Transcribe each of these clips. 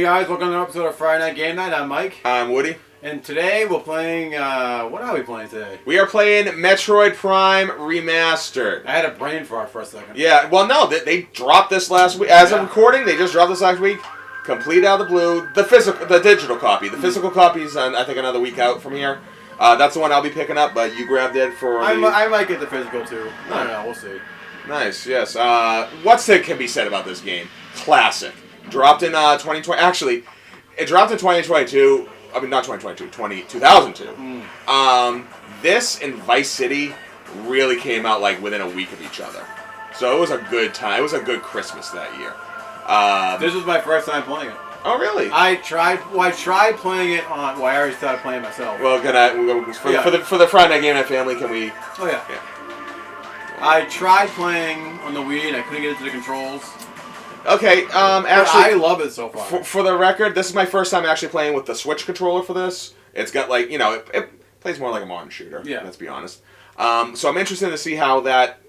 guys? Welcome to another episode of Friday Night Game Night. I'm Mike. I'm Woody. And today we're playing, what are we playing today? We are playing Metroid Prime Remastered. I had a brain fart for a second. Yeah, well no, they dropped this last week. As I'm recording, they just dropped this last week. Complete out of the blue. The digital copy. The physical copy's, I think, another week out from here. That's the one I'll be picking up, but you grabbed it for I might get the physical too. I don't know, we'll see. Nice, yes. What's that can be said about this game? Classic. Dropped in 2020. Actually, it dropped in 2022. I mean, not 2022. 2002. This and Vice City really came out like within a week of each other. So it was a good time. It was a good Christmas that year. This was my first time playing it. Oh, really? I tried playing it on. Well, I already started playing myself. Well, for the Friday Night Game Night family, can we? Oh yeah. I tried playing on the Wii and I couldn't get into the controls. Okay, actually, I love it so far. For the record, this is my first time actually playing with the Switch controller for this. It's got like, it plays more like a modern shooter. Yeah. Let's be honest. So I'm interested to see how that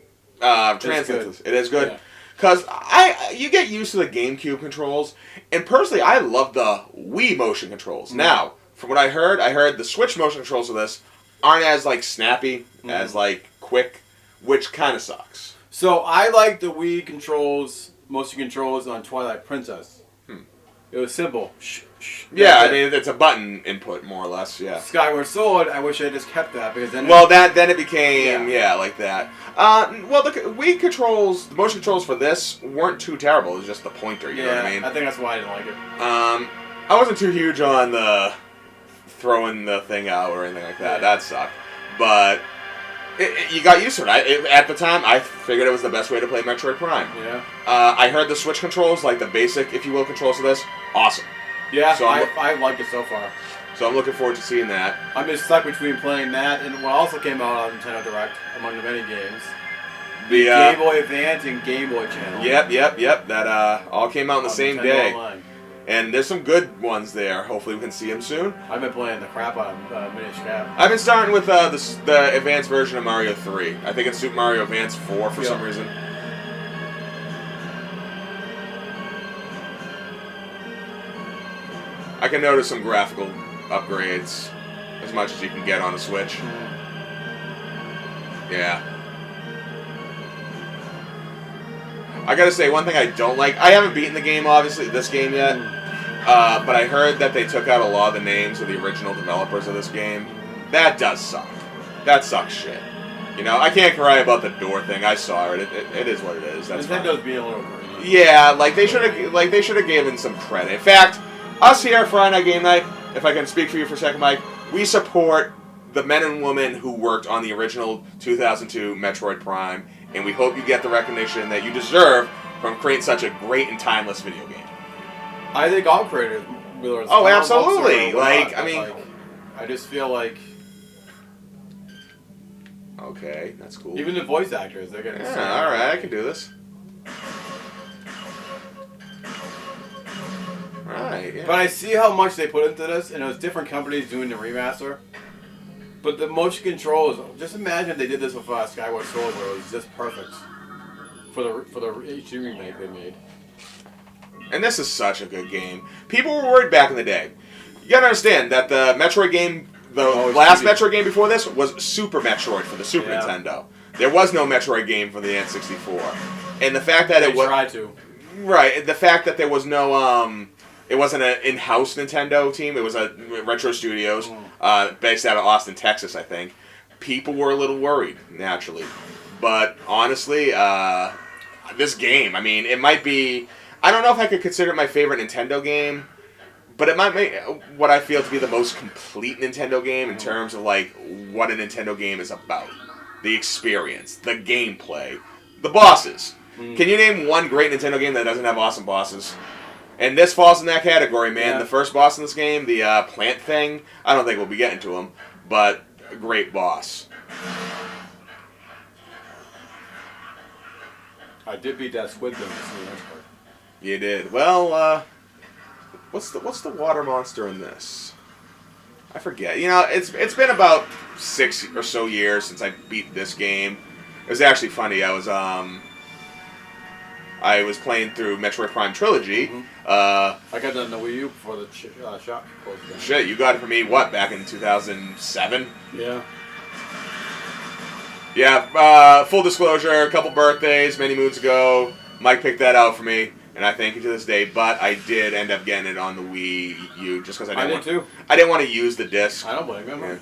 translates. It is good. Because you get used to the GameCube controls, and personally, I love the Wii motion controls. Now, from what I heard the Switch motion controls of this aren't as like snappy, as like quick, which kind of sucks. So I like the Wii controls, motion controls on Twilight Princess. It was simple. Yeah, I mean it's a button input more or less. Yeah. Skyward Sword, I wish I just kept that because then. Well, then it became like that. Well, the Wii controls, the motion controls for this weren't too terrible. It was just the pointer. You know what I mean? I think that's why I didn't like it. I wasn't too huge on the throwing the thing out or anything like that. Yeah. That sucked, but. You got used to it. At the time, I figured it was the best way to play Metroid Prime. Yeah. I heard the Switch controls, like the basic, if you will, controls of this, awesome. Yeah, so I like it so far. So I'm looking forward to seeing that. I'm just stuck between playing that and what also came out on Nintendo Direct, among the many games. The Game Boy Advance and Game Boy channel. Yep. That all came out on the same Nintendo day. Online. And there's some good ones there. Hopefully we can see them soon. I've been playing the crap out of Minish Cap. I've been starting with the advanced version of Mario 3. I think it's Super Mario Advance 4 for some reason. I can notice some graphical upgrades, as much as you can get on a Switch. Yeah. I gotta say, one thing I don't like, I haven't beaten the game, obviously, this game yet, but I heard that they took out a lot of the names of the original developers of this game. That does suck. That sucks shit. You know, I can't cry about the door thing. I saw it. It is what it is. That's Nintendo's being a little greedy. Yeah, they should have given some credit. In fact, us here at Friday Night Game Night, if I can speak for you for a second, Mike, we support the men and women who worked on the original 2002 Metroid Prime, and we hope you get the recognition that you deserve from creating such a great and timeless video game. I think all creators will. Oh, absolutely! I just feel like. Okay, that's cool. Even the voice actors, they're getting. Yeah, all right, I can do this. Right, yeah. But I see how much they put into this, and it was different companies doing the remaster. But the motion controls, just imagine if they did this with Skyward Sword, where it was just perfect for the HD remake they made. And this is such a good game. People were worried back in the day. You gotta understand that the Metroid game, the last Metroid game before this, was Super Metroid for the Super Nintendo. There was no Metroid game for the N64, and the fact that they tried to. Right, the fact that there was no it wasn't an in-house Nintendo team. It was a Retro Studios, based out of Austin, Texas, I think. People were a little worried, naturally. But honestly, this game, I mean, it might be... I don't know if I could consider it my favorite Nintendo game, but it might make what I feel to be the most complete Nintendo game in terms of, like, what a Nintendo game is about. The experience, the gameplay, the bosses. Can you name one great Nintendo game that doesn't have awesome bosses? And this falls in that category, man. Yeah. The first boss in this game, the plant thing, I don't think we'll be getting to him, but a great boss. I did beat that squid thing. You did. Well, what's the water monster in this? I forget. You know, it's been about 6 or so years since I beat this game. It was actually funny. I was I was playing through Metroid Prime Trilogy. Mm-hmm. I got that on the Wii U before the shop closed down. Shit, you got it for me, what, back in 2007? Yeah. Yeah, full disclosure, a couple birthdays many moons ago, Mike picked that out for me, and I thank you to this day, but I did end up getting it on the Wii U just because I didn't want to use the disc. I don't blame him. Yeah.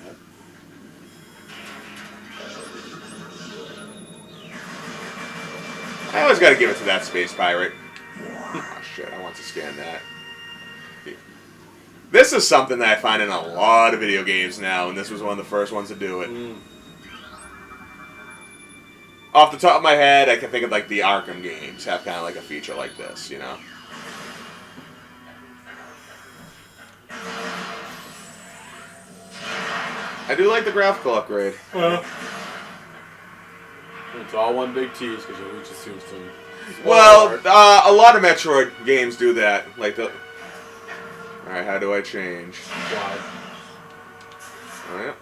I always got to give it to that space pirate. Oh shit, I want to scan that. This is something that I find in a lot of video games now, and this was one of the first ones to do it. Off the top of my head, I can think of like the Arkham games have kind of like a feature like this, you know? I do like the graphical upgrade. It's all one big tease because you'll reach a soon. Well, a lot of Metroid games do that. Like the. Alright, how do I change? Why? Alright.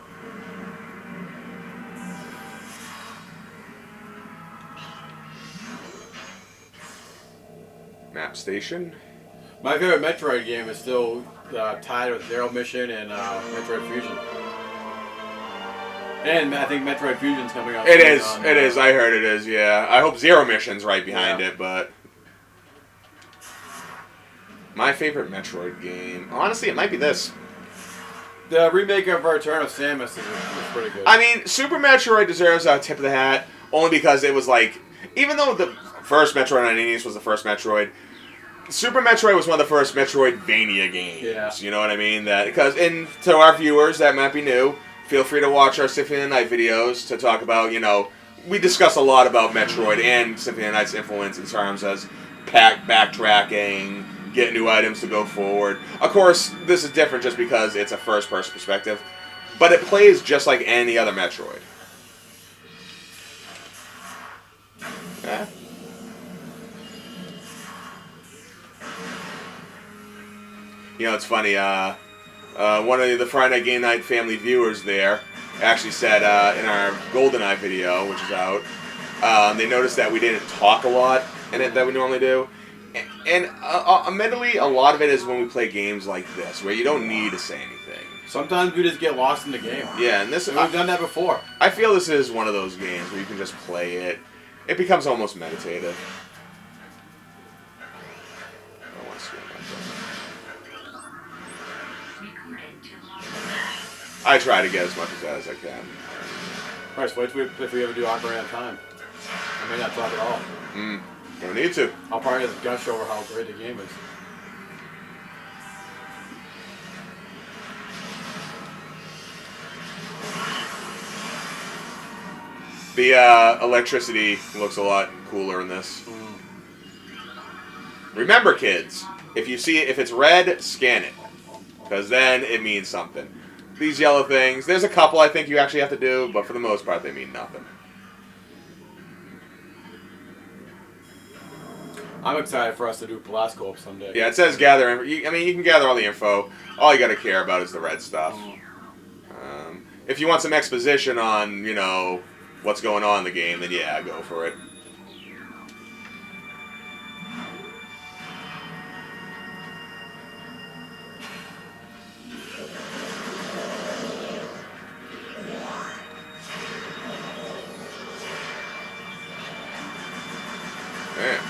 Map station. My favorite Metroid game is still tied with Zero Mission and Metroid Fusion. And I think Metroid Fusion's coming out. It is. I heard it is, yeah. I hope Zero Mission's right behind it, but... My favorite Metroid game... Honestly, it might be this. The remake of Return of Samus is pretty good. I mean, Super Metroid deserves a tip of the hat, only because it was like... Even though the first Metroid on NES was the first Metroid, Super Metroid was one of the first Metroidvania games. Yeah. You know what I mean? And to our viewers that might be new... Feel free to watch our Symphony of the Night videos to talk about, you know, we discuss a lot about Metroid and Symphony of the Night's influence in terms as backtracking, getting new items to go forward. Of course, this is different just because it's a first-person perspective, but it plays just like any other Metroid. Yeah. You know, it's funny, one of the Friday Night Game Night family viewers there actually said in our GoldenEye video, which is out, they noticed that we didn't talk a lot in it that we normally do. And admittedly, a lot of it is when we play games like this, where you don't need to say anything. Sometimes we just get lost in the game. Yeah, and this we've done that before. I feel this is one of those games where you can just play it. It becomes almost meditative. I try to get as much of that as I can. Alright, so wait if we ever do Ocarina of Time. I may not talk at all. Don't need to. I'll probably just gush over how great the game is. The electricity looks a lot cooler in this. Remember, kids, if it's red, scan it, because then it means something. These yellow things, there's a couple I think you actually have to do, but for the most part they mean nothing. I'm excited for us to do Pelascope someday. Yeah, it says gather. I mean, you can gather all the info. All you got to care about is the red stuff. If you want some exposition on, you know, what's going on in the game, then yeah, go for it. Man.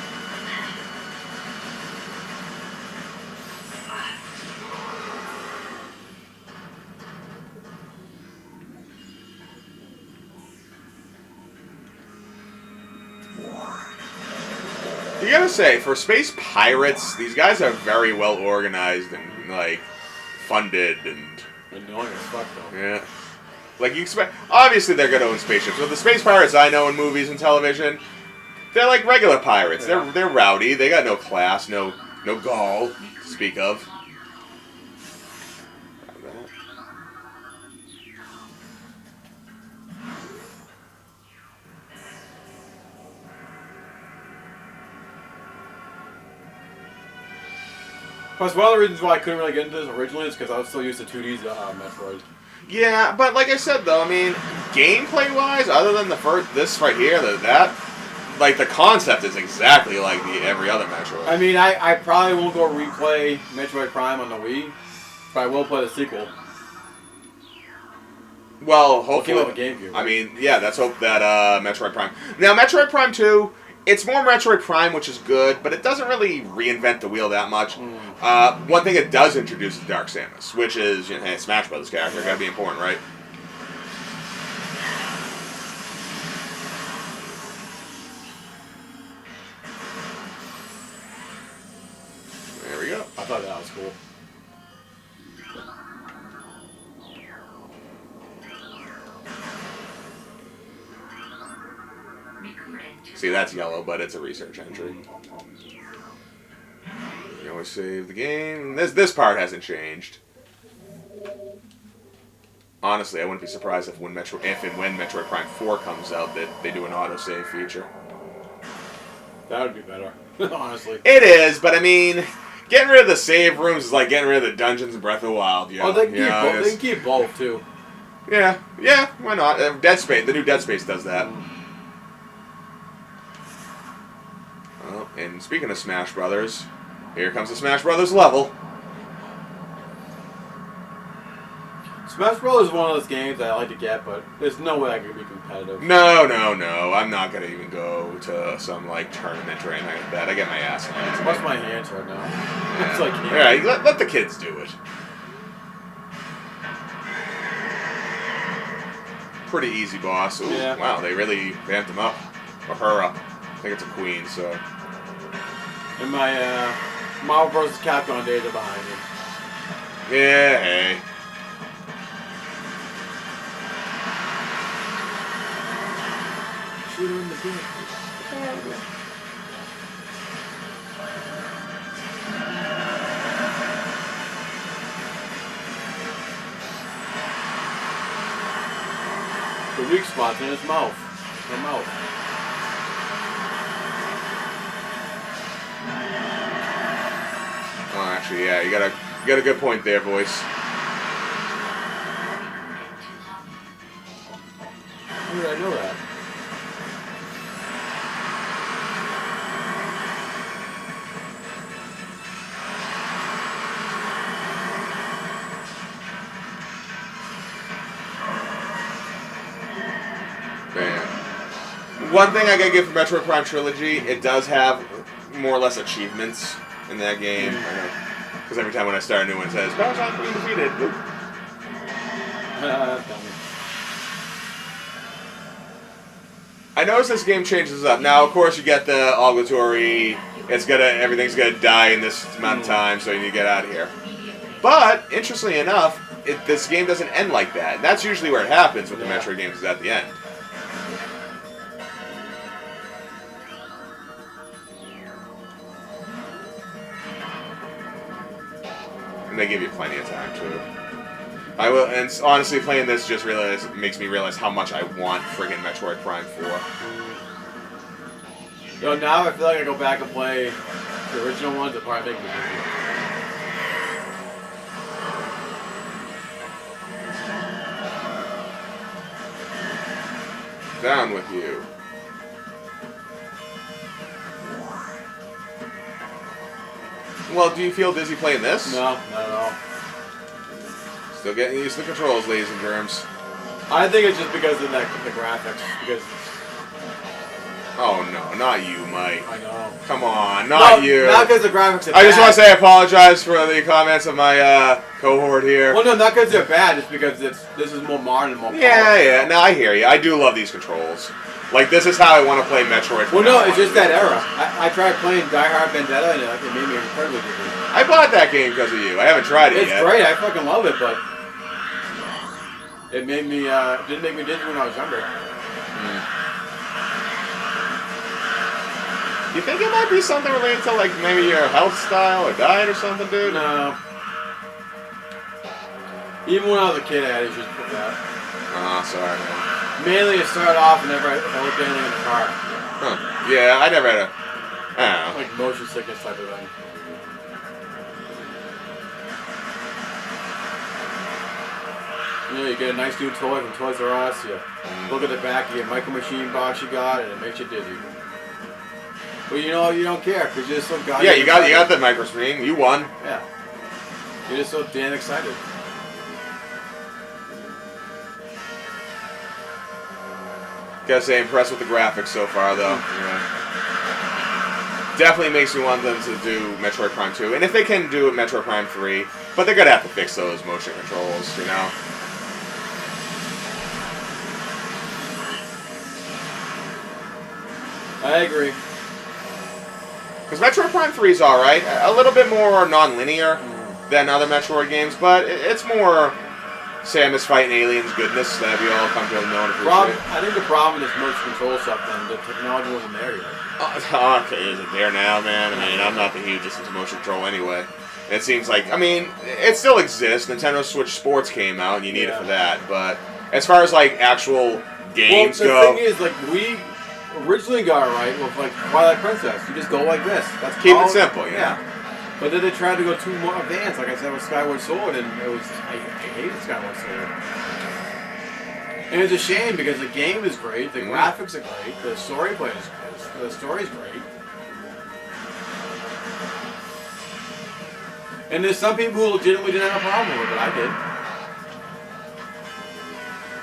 You gotta say, for space pirates, these guys are very well organized and, like, funded and... Annoying as fuck, though. Yeah. Like, you expect... Obviously, they're gonna own spaceships. But the space pirates I know in movies and television, they're like regular pirates. Yeah. They're rowdy. They got no class, no gall to speak of. Plus, one of the reasons why I couldn't really get into this originally is because I was still used to 2D's Metroid. Yeah, but like I said, though, I mean, gameplay-wise, other than this right here, that, like the concept is exactly like every other Metroid. I mean, I probably won't go replay Metroid Prime on the Wii, but I will play the sequel. Well, hopefully. We'll GameCube, right? I mean, yeah, let's hope that Metroid Prime. Now, Metroid Prime 2, it's more Metroid Prime, which is good, but it doesn't really reinvent the wheel that much. One thing it does introduce is Dark Samus, which is, you know, hey, Smash Brothers character, gotta be important, right? There we go. I thought that was cool. See, that's yellow, but it's a research entry. You always save the game. This part hasn't changed. Honestly, I wouldn't be surprised if and when Metroid Prime 4 comes out that they do an autosave feature. That would be better, honestly. It is, but I mean, getting rid of the save rooms is like getting rid of the dungeons in Breath of the Wild. Oh, they can keep both, too. Yeah, why not? Dead Space, the new Dead Space does that. Well, and speaking of Smash Brothers, here comes the Smash Brothers level. Smash Bros. Is one of those games that I like to get, but there's no way I can be competitive. No. I'm not gonna even go to some like tournament or anything like that. I get my ass handed to me. What's my hands right now? Yeah. It's like Alright, let the kids do it. Pretty easy, boss. Ooh, yeah. Wow, they really vamped him up. Or her up. I think it's a queen, so. And my Marvel vs. Capcom days are behind me. Yeah, hey. Shoot her in the dick. The weak spot's in his mouth. Her mouth. Oh, actually, yeah, you got a good point there, voice. How did I know that? One thing I gotta give for Metroid Prime Trilogy, it does have more or less achievements in that game. Because every time when I start a new one, it says, Bowser's being defeated. I noticed this game changes up. Now, of course, you get the obligatory, everything's gonna die in this amount of time, so you need to get out of here. But, interestingly enough, this game doesn't end like that. That's usually where it happens with the Metroid games, is at the end. And they give you plenty of time too. I will, and honestly, playing this just makes me realize how much I want friggin' Metroid Prime 4. So now I feel like I go back and play the original ones that probably make me dizzy. Down with you. Well, do you feel dizzy playing this? No, not at all. Still getting used to the controls, ladies and germs. I think it's just because of the graphics. Because oh no, not you, Mike. I know. Come on, not you. Not because the graphics are bad. I just want to say I apologize for the comments of my cohort here. Well, no, not because they're bad. It's because this is more modern and more powerful. Yeah. No, I hear you. I do love these controls. Like, this is how I want to play Metroid. Well, no, it's just that era. I tried playing Die Hard Vendetta, and it made me incredibly dizzy. I bought that game because of you. I haven't tried it yet. It's great. I fucking love it, but it made me didn't make me dizzy when I was younger. You think it might be something related to, like, maybe your health style or diet or something, dude? No. Even when I was a kid, I had issues with that. Oh, sorry, man. Mainly, it started off whenever I looked at anything in the car. Huh. Yeah, I never had I don't know. Like motion sickness type of thing. You know, you get a nice new toy from Toys R Us, you look at the back of your Micro Machine box you got, and it makes you dizzy. But you know, you don't care because you're just so goddamn Yeah, you got excited. the micro screen. You won. Yeah. You're just so damn excited. Gotta say, impressed with the graphics so far, though. Yeah. Definitely makes me want them to do Metroid Prime 2. And if they can do it, Metroid Prime 3. But they're gonna have to fix those motion controls, you know? I agree. Because Metroid Prime 3 is alright. A little bit more non-linear than other Metroid games, but it's more Samus fighting aliens goodness that we all come to know and appreciate. I think the problem is motion control stuff, and the technology wasn't there yet. Okay, is it there now, man? I mean, I'm not the hugest into motion control anyway. It seems like, I mean, it still exists. Nintendo Switch Sports came out, and you need it for that. But as far as, like, actual games go... go... the thing is, like, we originally got it right with, like, Twilight Princess. You just go like this. That's Keep it simple, yeah. But then they tried to go too more advanced, like I said, with Skyward Sword, and it was... I hated Skyward Sword. And it's a shame, because the game is great, the graphics are great, the storyplay is great, the story's great. And there's some people who legitimately didn't have a problem with it, but I did.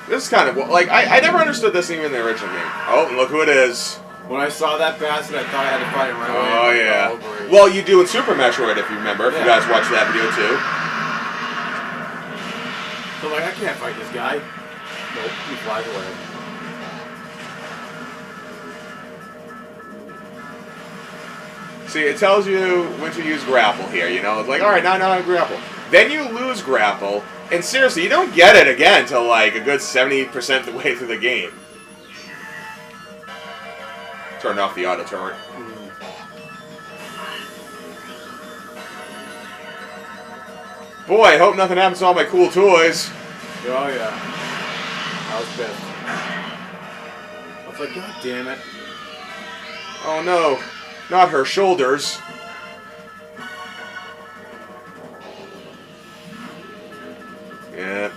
This is kind of... Like, I never understood this even in the original game. Oh, and look who it is. When I saw that bastard, I thought I had to fight him right away. Oh, yeah. Well, you do in Super Metroid, if you remember, if you guys watched that video, too. So, like, I can't fight this guy. Nope, he flies away. See, it tells you when to use grapple here, you know? It's like, alright, now I grapple. Then you lose grapple, and seriously, you don't get it again until, like, a good 70% of the way through the game. Turned off the auto turret. Boy, I hope nothing happens to all my cool toys. Oh, yeah. I was pissed. I was like, God damn it. Oh, no. Not her shoulders. Yeah.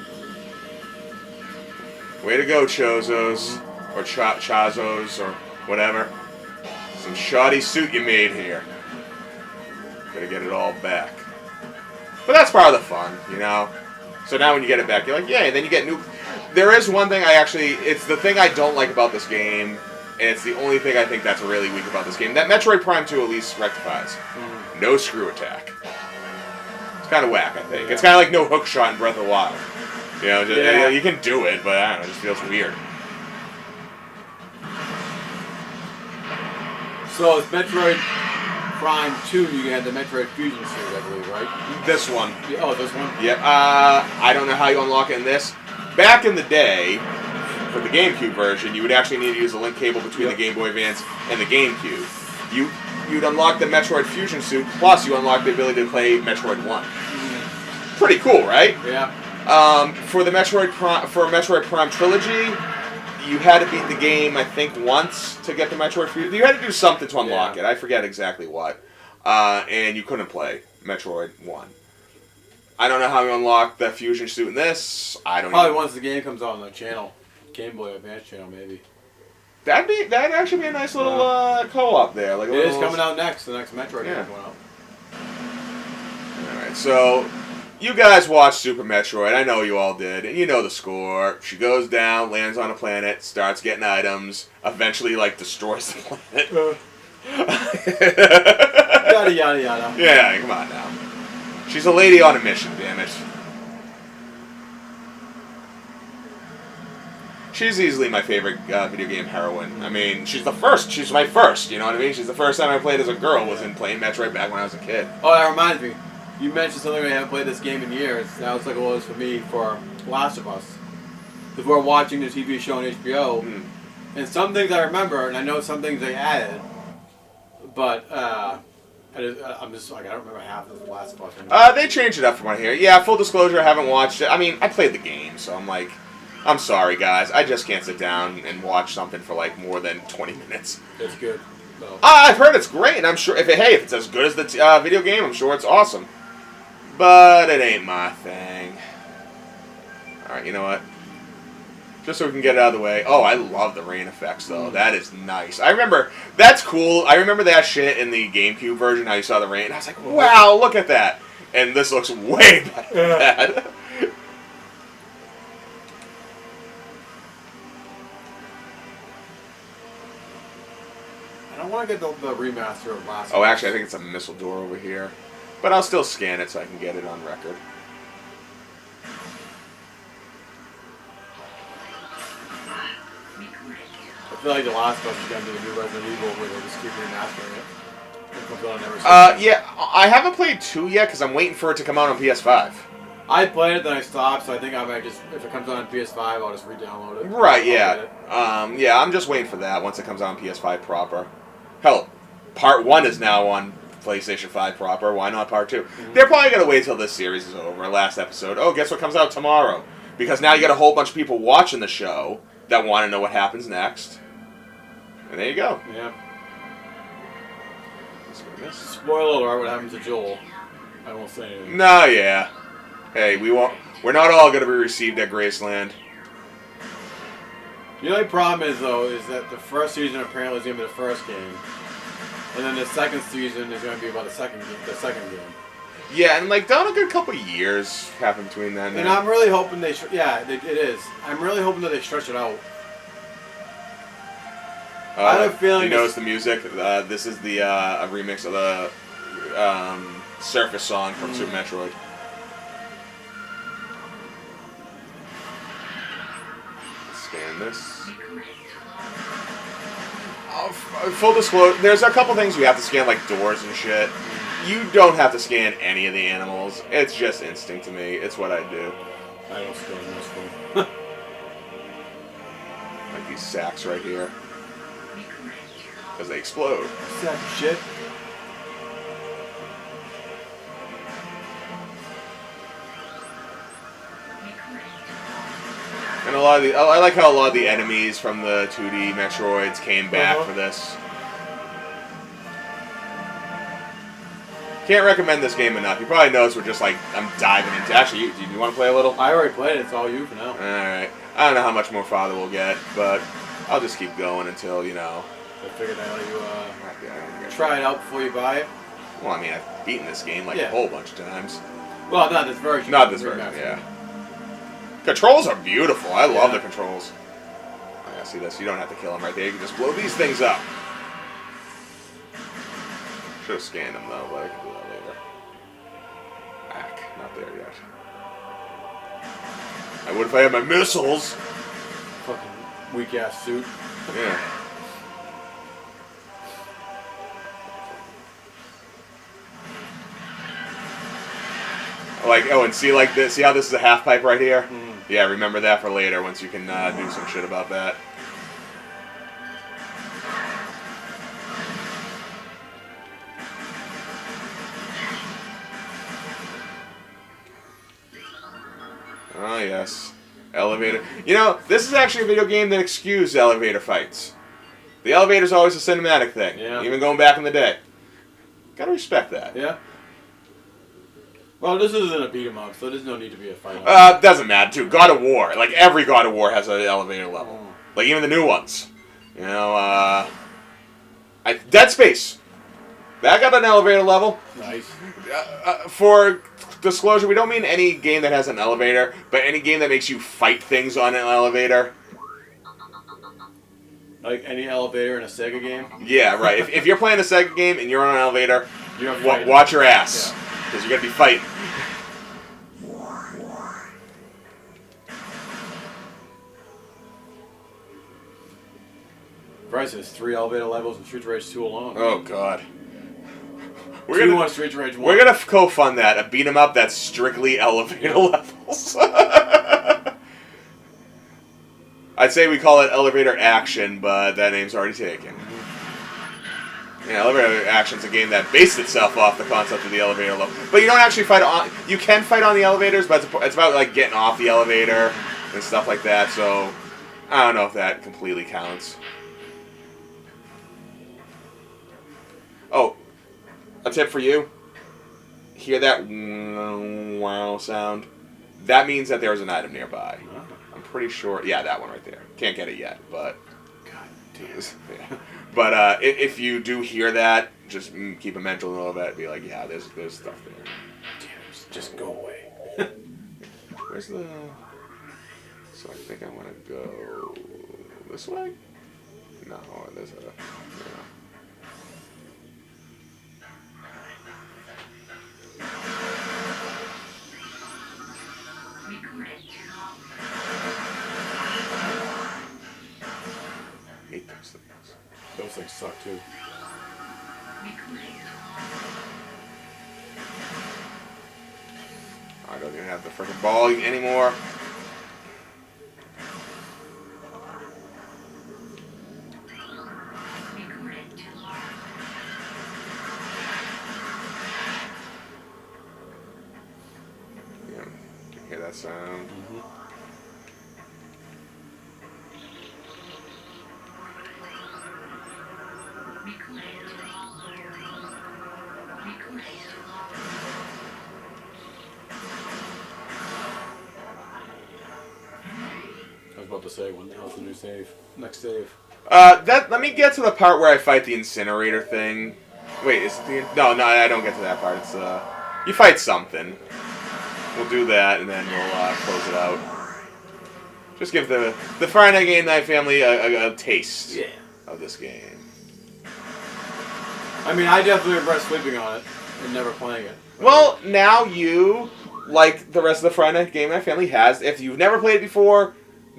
Way to go, Chozos. Or Chazos, or whatever. Some shoddy suit you made here. Gotta get it all back. But that's part of the fun, you know? So now when you get it back, you're like, yay, then you get new... There is one thing it's the thing I don't like about this game, and it's the only thing I think that's really weak about this game. That Metroid Prime 2 at least rectifies. No screw attack. It's kind of whack, I think. Yeah. It's kind of like no hook shot in Breath of the Wild. You know, just, you can do it, but I don't know, it just feels weird. So it's Metroid Prime 2, you had the Metroid Fusion series, I believe, right? This one. Oh, this one? Yep. I don't know how you unlock it in this. Back in the day, for the GameCube version, you would actually need to use a link cable between the Game Boy Advance and the GameCube. You'd unlock the Metroid Fusion suit, plus you unlock the ability to play Metroid 1. Pretty cool, right? Yeah. For Metroid Prime Trilogy, you had to beat the game, I think, once to get the Metroid Fusion. You had to do something to unlock it. I forget exactly what. And you couldn't play Metroid 1. I don't know how you unlock the Fusion suit in this. Probably once the game comes out on the channel. Game Boy Advance channel, maybe. That'd actually be a nice little co-op there. Like it is coming out next. The next Metroid game coming out. Alright, so... You guys watched Super Metroid, I know you all did, and you know the score. She goes down, lands on a planet, starts getting items, eventually, like, destroys the planet. Yada, yada, yada. Yeah, come on now. She's a lady on a mission, damn it. She's easily my favorite video game heroine. I mean, she's my first, you know what I mean? She's the first time I played as a girl was in playing Metroid back when I was a kid. Oh, that reminds me. You mentioned something I haven't played this game in years. Now it's like it was for me for Last of Us. Because we're watching the TV show on HBO. And some things I remember, and I know some things they added. But, I'm just like, I don't remember half of the Last of Us. They changed it up from what I hear. Yeah, full disclosure, I haven't watched it. I mean, I played the game, so I'm like, I'm sorry, guys. I just can't sit down and watch something for like more than 20 minutes. It's good. So. I've heard it's great, and I'm sure, if it's as good as the video game, I'm sure it's awesome. But it ain't my thing. Alright, you know what? Just so we can get it out of the way. Oh, I love the rain effects, though. That is nice. I remember, that's cool. I remember that shit in the GameCube version, how you saw the rain. I was like, wow, look at that. And this looks way better than that. I don't want to get the remaster of last. Oh, actually, I think it's a missile door over here. But I'll still scan it so I can get it on record. I feel like the last one is going to be the new Resident Evil where they just keep remastering it. Yeah, I haven't played 2 yet because I'm waiting for it to come out on PS5. I played it, then I stopped, so I think I might just, if it comes out on PS5, I'll just re-download it. Right, yeah. Yeah, I'm just waiting for that once it comes out on PS5 proper. Hell, Part 1 is now on PlayStation 5 proper. Why not Part 2? Mm-hmm. They're probably going to wait till this series is over. Last episode. Oh, guess what comes out tomorrow? Because now you got a whole bunch of people watching the show that want to know what happens next. And there you go. Yeah. Spoiler alert, what happens to Joel. I won't say anything. No, yeah. Hey, we're not all going to be received at Graceland. The only problem is, though, is that the first season apparently is going to be the first game. And then the second season is going to be about the second game. Yeah, and like, don't a good couple years happen between then and I'm really hoping it is. I'm really hoping that they stretch it out. I have a feeling. You notice the music? This is the a remix of the Surface song from Super Metroid. Scan this. Full disclosure, there's a couple things you have to scan, like doors and shit. You don't have to scan any of the animals. It's just instinct to me. It's what I do. I don't scan this one. Like these sacks right here. Because they explode. Sack of shit. And a lot of I like how a lot of the enemies from the 2D Metroids came back for this. Can't recommend this game enough. You probably notice we're just like, I'm diving into. Actually, do you want to play a little? I already played it. It's all you for now. Alright. I don't know how much more farther we'll get, but I'll just keep going until, you know. I figured out you try it out before you buy it. Well, I mean, I've beaten this game like a whole bunch of times. Well, not this version. Not this version, yeah. Controls are beautiful. I love the controls. Oh, yeah, see this? You don't have to kill them right there. You can just blow these things up. Should have scanned them, though, but I can do that later. Not there yet. I would if I had my missiles. Fucking weak-ass suit. Yeah. Like, oh, and see like this. See how this is a half pipe right here? Mm. Yeah, remember that for later once you can do some shit about that. Oh, yes. Elevator. You know, this is actually a video game that excused elevator fights. The elevator's always a cinematic thing. Yeah. Even going back in the day. Gotta respect that. Yeah. Well, this isn't a beat 'em up, so there's no need to be a fight. Doesn't matter, too. God of War. Like, every God of War has an elevator level. Like, even the new ones. You know, Dead Space. That got an elevator level. Nice. For disclosure, we don't mean any game that has an elevator, but any game that makes you fight things on an elevator. Like any elevator in a Sega game? Yeah, right. If you're playing a Sega game and you're on an elevator, watch your ass. Because you're going to be fighting. Bryce has 3 elevator levels in Street Rage 2 alone. Oh, God. We're going to Street Rage 1. We're going to co-fund that. A beat 'em up that's strictly elevator levels. I'd say we call it Elevator Action, but that name's already taken. Yeah, Elevator Action's a game that based itself off the concept of the elevator level. But you don't actually fight on... You can fight on the elevators, but it's about, like, getting off the elevator and stuff like that, so... I don't know if that completely counts. Oh, a tip for you. Hear that wow sound? That means that there's an item nearby. I'm pretty sure. Yeah, that one right there. Can't get it yet, but. God damn. Yeah. But if you do hear that, just keep a mental note of it. Be like, yeah, there's stuff there. Damn, just go away. Where's the? So I think I want to go this way. No, there's a. Yeah. Hate those things. Those things suck too. I don't even have the freaking ball anymore. Yeah, can hear that sound. Mm-hmm. I was about to say, when the hell's the new save? Next save. Let me get to the part where I fight the incinerator thing. Wait, is it the... No, I don't get to that part. It's, you fight something. We'll do that, and then we'll, close it out. Just give the Friday Night Game Night family a taste of this game. I mean, I definitely regret sleeping on it and never playing it. Well, now you, like the rest of the Friday Night Game Night family has, if you've never played it before,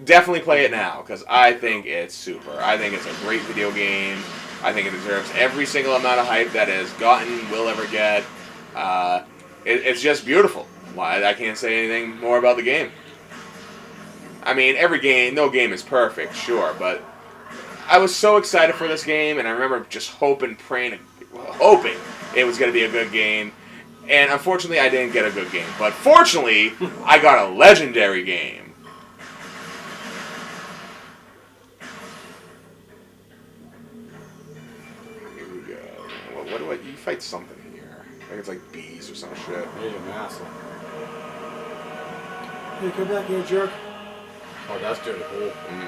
definitely play it now, because I think it's super. I think it's a great video game. I think it deserves every single amount of hype that it has gotten, will ever get. It's just beautiful. I can't say anything more about the game. I mean, no game is perfect, sure, but I was so excited for this game, and I remember just hoping it was going to be a good game. And unfortunately, I didn't get a good game. But fortunately, I got a legendary game. Here we go. What do you fight something here? I think it's like bees or some shit. Hey, you asshole. Hey, come back here, jerk. Oh, that's dirty. Cool. Mm-hmm.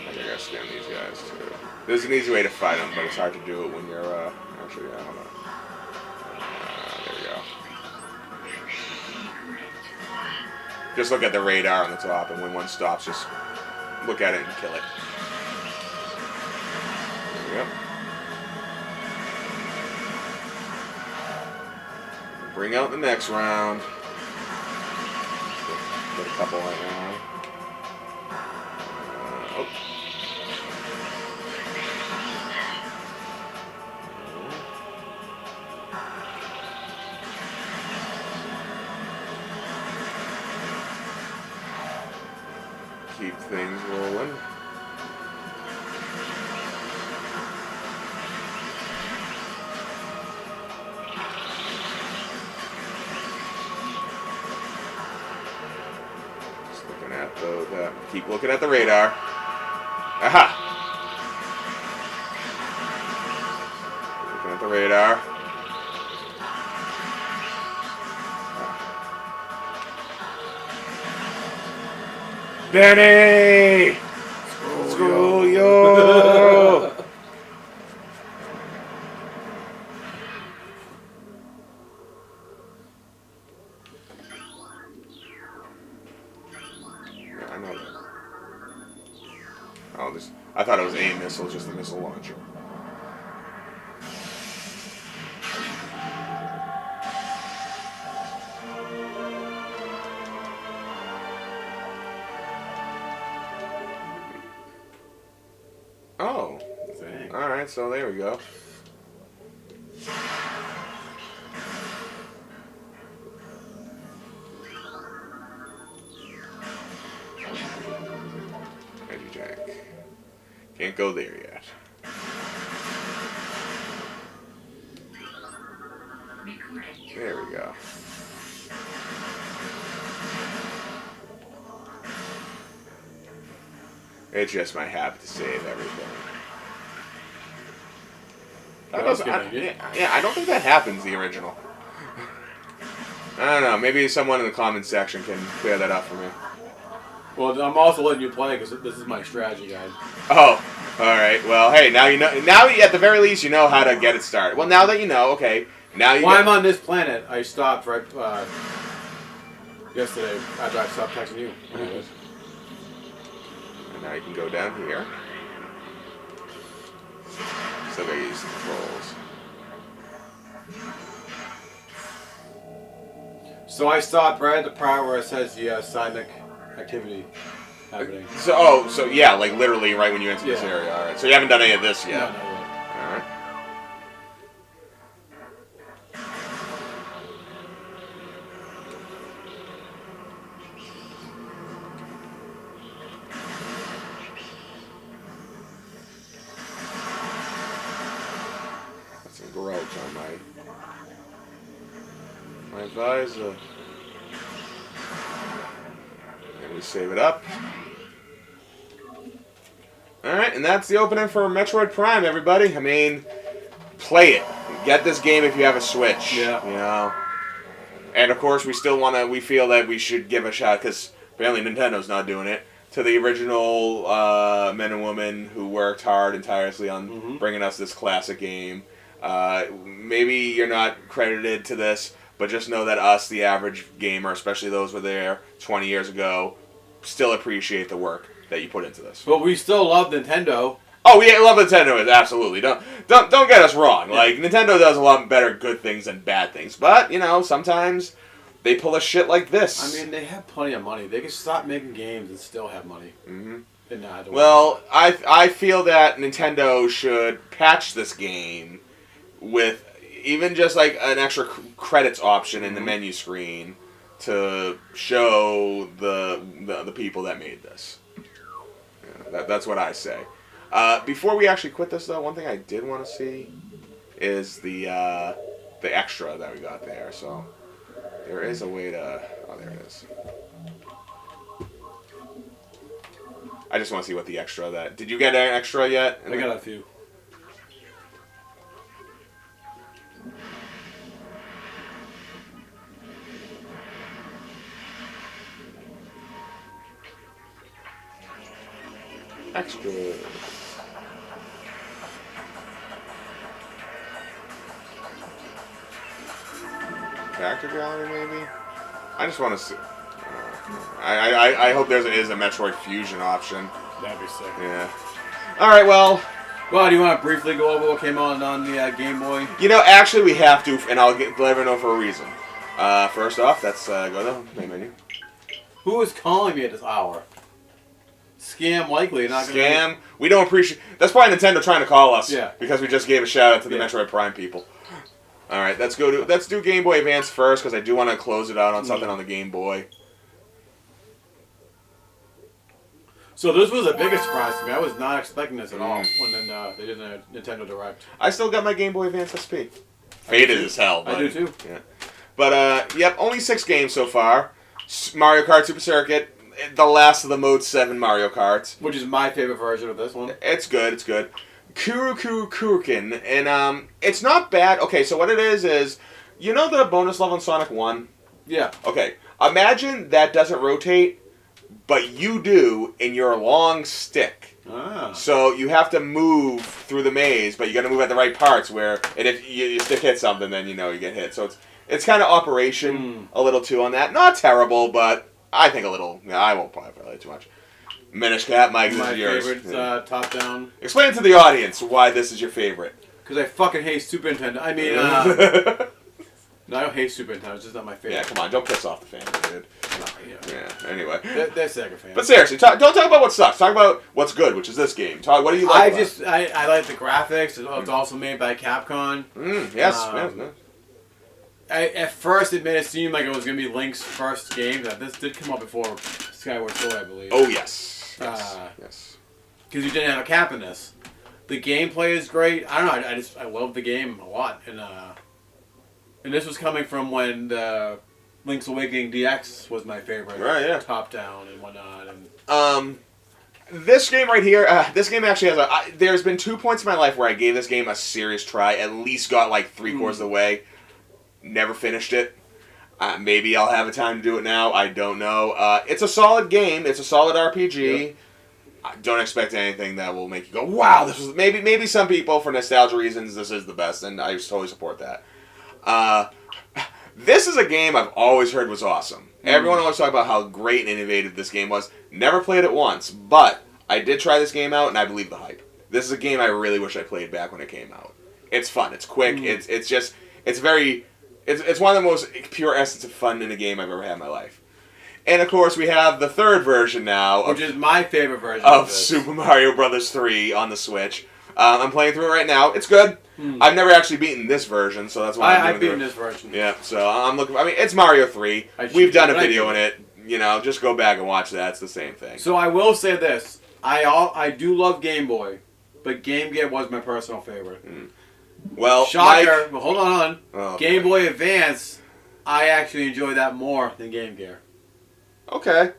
I gotta scan these guys too. There's an easy way to fight them, but it's hard to do it when you're, actually, yeah, hold on. There we go. Just look at the radar on the top, and when one stops, just look at it and kill it. There we go. Bring out the next round. Get a couple right now. Oh. Keep things rolling. Just looking at keep looking at the radar. Aha! Looking at the radar. Benny! Screw you! Yeah, I know that. Oh, I thought it was a missile, just a missile launcher. Oh. Alright, so there we go. Ready, Jack. Can't go there yet. There we go. It's just my habit to save everything. That was good. Yeah, I don't think that happens, the original. I don't know. Maybe someone in the comments section can clear that up for me. Well, I'm also letting you play because this is my strategy guide. Oh, all right. Well, hey, now you know. Now, at the very least, you know how to get it started. Well, now that you know, okay. Now you. While I'm on this planet, I stopped right yesterday after I stopped texting you. And now you can go down here. Still gotta use the controls. So I stopped right at the part where it says the seismic activity happening. So yeah, like literally right when you enter this area. All right. So you haven't done any of this yet. No, All right. That's some growth on my visor. And we save it up. Alright, and that's the opening for Metroid Prime, everybody. I mean, play it. Get this game if you have a Switch. Yeah. You know? And of course, we feel that we should give a shout, because apparently Nintendo's not doing it, to the original men and women who worked hard and tirelessly on bringing us this classic game. Maybe you're not credited to this, but just know that us, the average gamer, especially those who were there 20 years ago, still appreciate the work that you put into this. But we still love Nintendo. Oh, we love Nintendo, absolutely. Don't get us wrong. Yeah. Like, Nintendo does a lot better good things than bad things. But, you know, sometimes they pull a shit like this. I mean, they have plenty of money. They can stop making games and still have money. Mm-hmm. Well, I feel that Nintendo should patch this game with even just like an extra credits option in the menu screen to show the people that made this. Yeah, that's what I say. Before we actually quit this, though, one thing I did want to see is the extra that we got there. So there is a way to... Oh, there it is. I just want to see what the extra that... Did you get an extra yet? I got a few. Extra. Character gallery, maybe? I just want to see... I hope there is a Metroid Fusion option. That'd be sick. Yeah. Alright, well... Well, do you want to briefly go over what came on the Game Boy? You know, actually we have to, and I'll let everyone know for a reason. First off, let's go to the main menu. Who is calling me at this hour? Scam likely. Not Scam. We don't appreciate... That's probably Nintendo trying to call us. Yeah. Because we just gave a shout out to the Metroid Prime people. Alright, let's do Game Boy Advance first, because I do want to close it out on something on the Game Boy. So this was the biggest surprise to me. I was not expecting this at all when they did the Nintendo Direct. I still got my Game Boy Advance SP. Faded as hell. But, I do too. Yeah. But, yep, only 6 games so far. Mario Kart Super Circuit, the last of the Mode 7 Mario Karts. Which is my favorite version of this one. It's good, it's good. Kurukin, and it's not bad. Okay, so what it is, you know the bonus level in Sonic 1? Yeah. Okay, imagine that doesn't rotate, but you do in your long stick. Ah. So you have to move through the maze, but you got to move at the right parts where, and if your stick hits something, then you know you get hit. So it's kind of operation a little too on that. Not terrible, but I think a little. Yeah, I won't probably play too much. Minish Cat, Mike, this is yours. My favorite top down. Explain to the audience why this is your favorite. Because I fucking hate Super Nintendo. I mean, no, I don't hate Super Nintendo. It's just not my favorite. Yeah, come on, don't piss off the fans, dude. Yeah. Anyway, they're Sega fans. But seriously, don't talk about what sucks. Talk about what's good, which is this game. What do you like? I like the graphics. It's also made by Capcom. Yes. At first, it made it seem like it was going to be Link's first game. That this did come out before Skyward Sword, I believe. Oh yes. Yes. Because you didn't have a cap in this. The gameplay is great. I don't know. I love the game a lot, and this was coming from when the Link's Awakening DX was my favorite. Right. Yeah. Top down and whatnot, This game right here, this game actually has there's been 2 points in my life where I gave this game a serious try, at least got like 3/4 of the way, never finished it. Maybe I'll have a time to do it now, I don't know. It's a solid game, it's a solid RPG. Yep. I don't expect anything that will make you go, wow, this was, maybe some people, for nostalgia reasons, this is the best, and I totally support that. This is a game I've always heard was awesome. Everyone always talks about how great and innovative this game was. Never played it once, but I did try this game out, and I believe the hype. This is a game I really wish I played back when it came out. It's fun. It's quick. It's one of the most pure essence of fun in a game I've ever had in my life. And of course, we have the third version now, which is my favorite version of Super Mario Bros. 3 on the Switch. I'm playing through it right now. It's good. I've never actually beaten this version, so that's why I've beaten this version. Yeah, so I'm looking. I mean, it's Mario 3. We've done a video in it. You know, just go back and watch that. It's the same thing. So I will say this: I do love Game Boy, but Game Gear was my personal favorite. Well, shocker. But hold on. Oh, Game Boy Advance, I actually enjoy that more than Game Gear. Okay.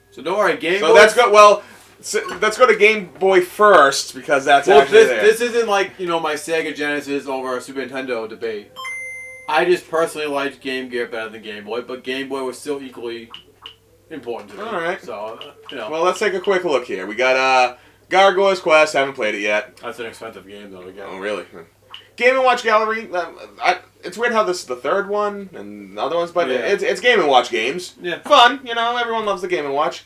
So don't worry, Game Boy. So that's good. Well. So let's go to Game Boy first, because that's actually there. This isn't like, my Sega Genesis over Super Nintendo debate. I just personally liked Game Gear better than Game Boy, but Game Boy was still equally important to me. Alright. So, Well, let's take a quick look here. We got Gargoyle's Quest. Haven't played it yet. That's an expensive game, though, to get. Oh, really? Game & Watch Gallery. It's weird how this is the third one and the other ones, but it's Game & Watch games. Yeah. Fun, everyone loves the Game & Watch.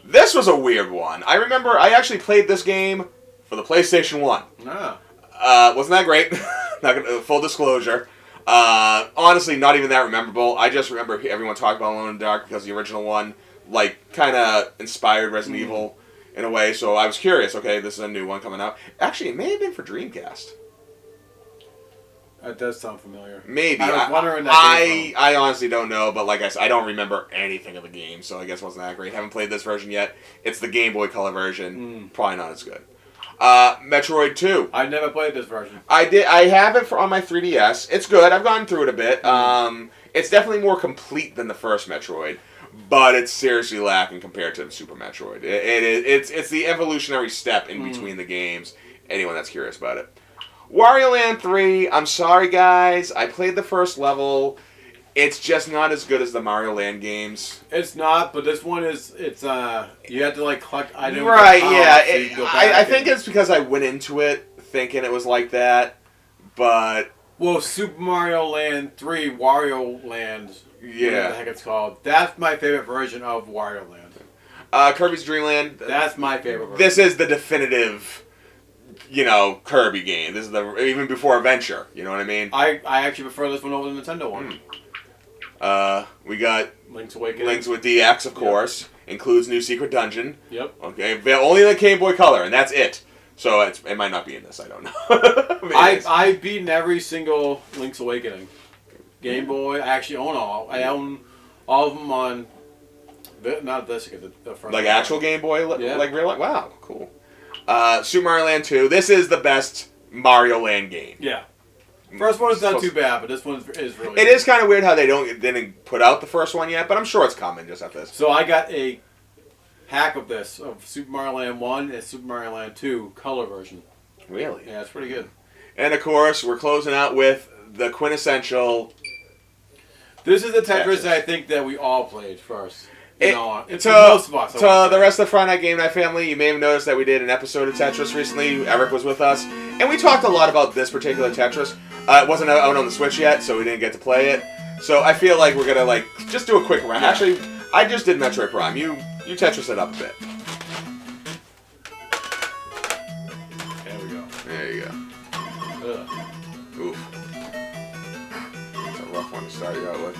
This was a weird one. I remember I actually played this game for the PlayStation 1. Ah. Wasn't that great? Full disclosure. Honestly, not even that memorable. I just remember everyone talking about Alone in the Dark because the original one, kind of inspired Resident Evil in a way. So I was curious. Okay, this is a new one coming out. Actually, it may have been for Dreamcast. That does sound familiar. Maybe. I was wondering I honestly don't know, but like I said, I don't remember anything of the game, so I guess it wasn't that great. Haven't played this version yet. It's the Game Boy Color version. Probably not as good. Metroid 2. I've never played this version. I have it on my 3DS. It's good. I've gone through it a bit. It's definitely more complete than the first Metroid, but it's seriously lacking compared to Super Metroid. It's the evolutionary step in between the games. Anyone that's curious about it. Wario Land 3, I'm sorry guys, I played the first level. It's just not as good as the Mario Land games. It's not, but this one is, you have to collect items. Right, yeah. So I think it's because I went into it thinking it was like that, but... Well, Super Mario Land 3, Wario Land, yeah. Whatever the heck it's called, that's my favorite version of Wario Land. Kirby's Dream Land. That's my favorite version. This is the definitive... Kirby game. This is even before Adventure. You know what I mean? I actually prefer this one over the Nintendo one. We got Link's Awakening. Link's with DX, of course. Yep. Includes new secret dungeon. Yep. Okay, only the Game Boy Color, and that's it. So it might not be in this. I don't know. I've beaten every single Link's Awakening. Game Boy. I actually own all. I own all of them on. Not this. The first. Like actual Game Boy. Yeah. Like real. Wow. Cool. Super Mario Land 2. This is the best Mario Land game. Yeah. First one is not too bad, but this one is really good. It is kind of weird how they didn't put out the first one yet, but I'm sure it's coming just after this. So I got a hack of this, of Super Mario Land 1 and Super Mario Land 2 color version. Really? Yeah, it's pretty good. And of course, we're closing out with the quintessential... This is the Tetris I think that we all played first. Most of us. To the rest of the Friday Night Game Night family, you may have noticed that we did an episode of Tetris recently. Eric was with us, and we talked a lot about this particular Tetris. It wasn't out on the Switch yet, so we didn't get to play it. So I feel like we're gonna just do a quick round. Yeah. Actually, I just did Metroid Prime. You Tetris it up a bit. There we go. There you go. Oof. It's a rough one to start you out with.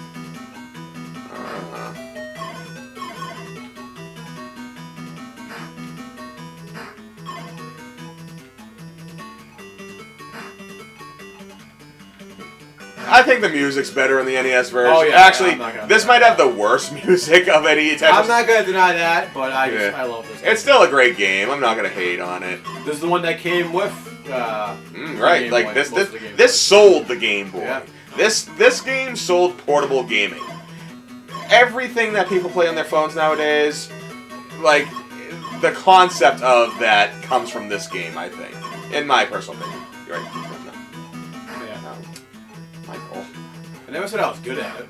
I think the music's better in the NES version. Oh, yeah, actually, this might have the worst music of any Tetris. I'm not going to deny that, but I love this game. It's still a great game. I'm not going to hate on it. This is the one that came with right, like this sold the Game Boy. Yeah. This game sold portable gaming. Everything that people play on their phones nowadays, like, the concept of that comes from this game, I think. In my personal opinion. You're right. No. Yeah. No. Michael. I never said I was good at it.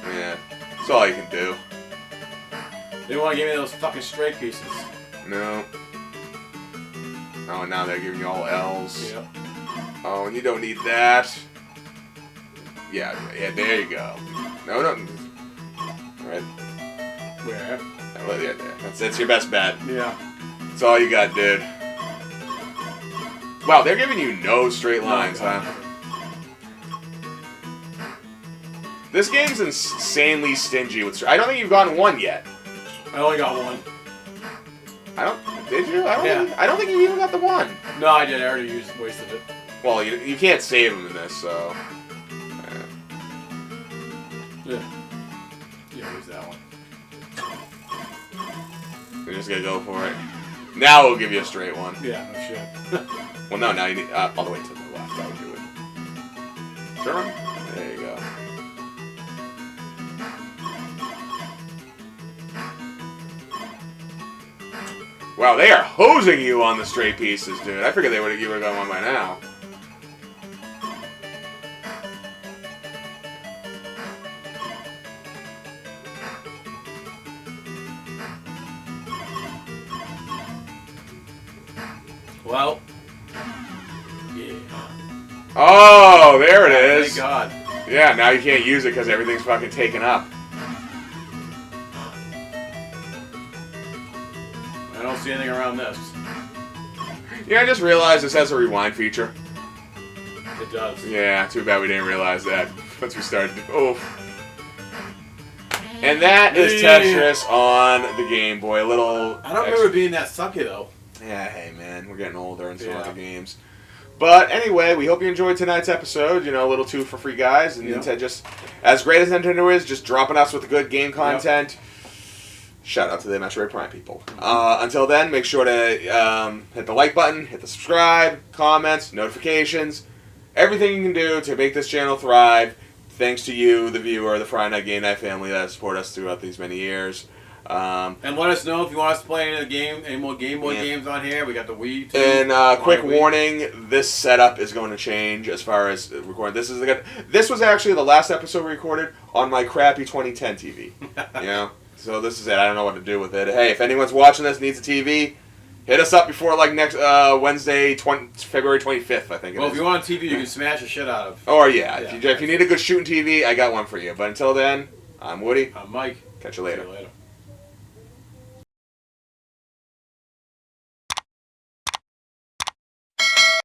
Yeah. That's all you can do. They want to give me those fucking straight pieces. No. Oh, now they're giving you all L's. Yep. Oh, and you don't need that. Yeah, there you go. No. Right. Where? Well, yeah, that's your best bet. Yeah. That's all you got, dude. Wow, they're giving you no straight lines, huh? This game's insanely stingy with. I don't think you've gotten one yet. I only got one. Did you? Yeah. I don't think you even got the one. No, I did. I already wasted it. Well, you can't save them in this, so. Yeah. Yeah, use that one. You're just gonna go for it. Now we'll give you a straight one. Yeah, no shit. Well, no, now you need all the way to the left. That would do it. Turn. There you go. Wow, they are hosing you on the straight pieces, dude. I figured you would have gone one by now. Well. Yeah. Oh, there it is. Thank God. Yeah, now you can't use it because everything's fucking taken up. I don't see anything around this. Yeah, I just realized this has a rewind feature. It does. Yeah, too bad we didn't realize that once we started. Oh. And that is Tetris on the Game Boy. I don't remember being that sucky though. Yeah, hey man, we're getting older and some other games. But anyway, we hope you enjoyed tonight's episode. You know, a little two for free guys. And Nintendo just, as great as Nintendo is, just dropping us with good game content. Shout out to the Metroid Prime people. Until then, make sure to hit the like button, hit the subscribe, comments, notifications, everything you can do to make this channel thrive. Thanks to you, the viewer, the Friday Night Game Night family that has supported us throughout these many years. And let us know if you want us to play any more Game Boy games on here. We got the Wii. And quick warning: this setup is going to change as far as recording. This was actually the last episode we recorded on my crappy 2010 TV. You know, so this is it. I don't know what to do with it. Hey, if anyone's watching this needs a TV, hit us up before like next Wednesday, February 25th. I think. Well, if you want a TV, you can smash the shit out of. Or if you need a good shooting TV, I got one for you. But until then, I'm Woody. I'm Mike. Catch you later. See you later.